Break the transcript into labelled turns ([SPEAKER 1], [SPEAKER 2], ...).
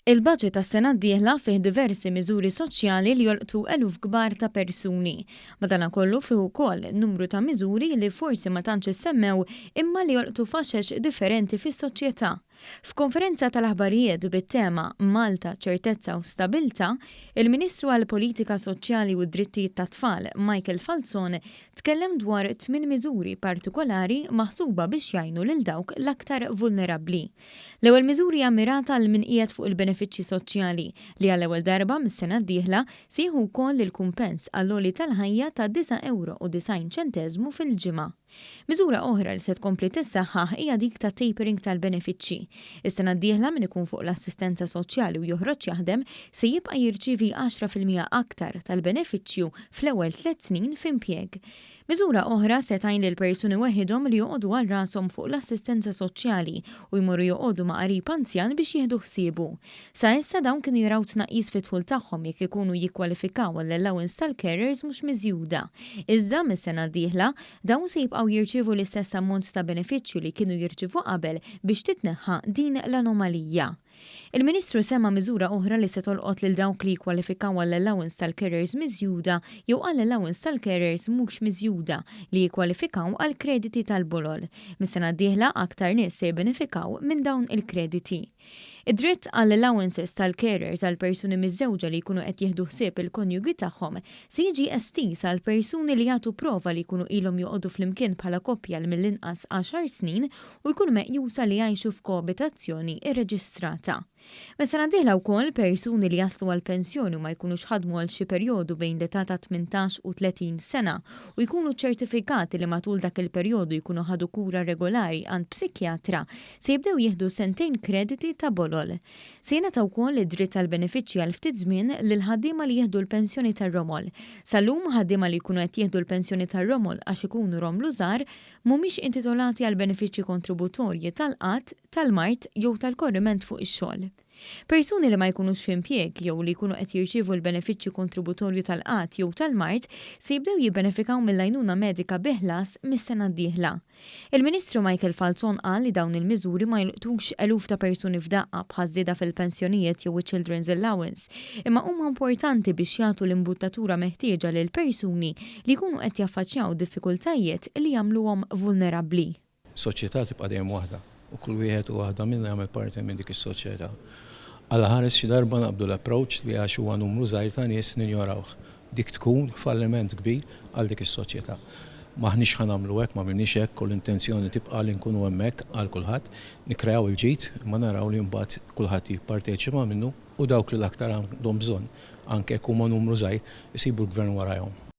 [SPEAKER 1] Il-budget tas-sena d-dieħla fih diversi miżuri soċjali li jolqtu eluf kbar ta' persuni. Madankollu fih ukoll numru ta' miżuri li forsi ma tantx issemmew imma li jolqtu faxex differenti fis-soċjetà. F'konferenza tal-aħbarijiet bit-tema Malta, ċertezza u stabilta, il-Ministru għall-Politika Soċjali u d-Drittijiet tat-Tfal, Michael Falzon, tkellem dwar 8 miżuri partikolari maħsuba biex jgħinu lil dawk l-aktar vulnerabbli. L-ewwel miżuri ammirata għal min qiegħed fuq il-benefiċċji soċjali li għall-ewwel darba mis-sena d-dieħla sieħu wkoll il-kumpens għall-għoli tal-ħajja ta' 9.90 € fil-ġimgħa. Miżura oħra li se tkompli tissaħħaħ hija dik ta' tapering tal-benefiċċji. Is-sena d-dieħla min ikun fuq l-assistenza soċjali u joħroġ jaħdem se jibqa' jirċievi 10% aktar tal-benefiċċju fl-ewwel 3 snin f'impjeg. Miżura oħra se tgħin lil persuni weħidhom li joqogħdu għal rashom fuq l-assistenza soċjali u jmorru joqogħdu ma' qarib anzjan biex jieħdu ħsiebu. Sa issa dawn kienu jaraw tnaqqis fit-tħul tagħhom jekk ikunu jikkwalifikaw għall-allowance tal-carers mhux miżjuda. Iżda mis-sena d-dieħla dawn se jibqgħu jirċievu l-istess ammont ta' benefiċċju li kienu jirċievu qabel biex titneħħa din l-anomalija. Il-Ministru semma miżura oħra li se tolqot lil dawk li jikkwalifikaw għall-allowance tal-carers miżjuda jew għall-allowance tal-carers mhux miżjuda li jikkwalifikaw għal krediti tal-bulol. Mis-sena d-dieħla aktar nies se jibbenefikaw minn dawn il-krediti. Id-dritt għall-allowances tal-carers għal persuni miż-żewġa li jkunu qed jieħdu ħsieb il-konjugi tagħhom se jiġi estiż għal persuni li jagħtu prova li jkunu ilhom joqogħdu flimkien bħala koppja l mill-inqas 10 snin u jkunu meqjusa li jgħixu f'koabitazzjoni irreġistrata. Mis-sena d-dieħla wkoll persuni li jaslu għal pensjoni u ma jkunux ħadmu għal xi perjodu bejn l-età ta' 18 u 30 sena u jkunu ċertifikati li matul dak il-perjodu jkunu ħadu kura regolari għand psikjatra se jibdew jieħdu 2 krediti ta' bolol. Se jingħata wkoll id-dritt tal-benefiċċji għal ftit żmien lil ħaddiema li jieħdu l-pensjoni tar-romol. Sal-lum ħaddiema li jkunu qed jieħdu l-pensjoni tar-romol għax ikunu romlu żgħar mhumiex intitolati għal benefiċċji kontributorji tal-qatt, tal-mart jew tal-korriment fuq ix-xogħol. Persuni li ma jkunux f'impjeg jew li jkunu qed jirċievu l-benefiċċju kontributorju tal-qatt jew tal-mart se jibdew jibbenefikaw mill-għajnuna medika biħlas mis-sena d-dieħla. Il-Ministru Michael Falzon qal li dawn il-miżuri ma jilqtux eluf ta' persuni f'daqqa bħaż-żieda fil-pensjonijiet jew il-children's allowance, imma huma importanti biex jagħtu l-imbuttatura meħtieġa lil persuni li jkunu qed jaffaċċjaw diffikultajiet li jagħmluhom vulnerabbli.
[SPEAKER 2] Soċjetà tibqa' dejjem waħda u kull wieħed u waħda minnha jagħmel parti minn dik is-soċjetà. Għal ħares xi darba naqbdu l-approach li għax huwa numru żgħir ta' nies ninjorawh. Dik tkun falliment kbir għal dik is-soċjetà. Maħniex ħanamlu hekk, ma minniex hekk, kull intenzjoni tibqa' li nkunu hemmhekk għal kulħadd, nikkreaw il-ġid, ma naraw li mbagħad kulħadd jipparteċipa minnu u dawk li l-aktar għandhom bżonn anke jekk huma numru żgħir isibu l-gvern warahom.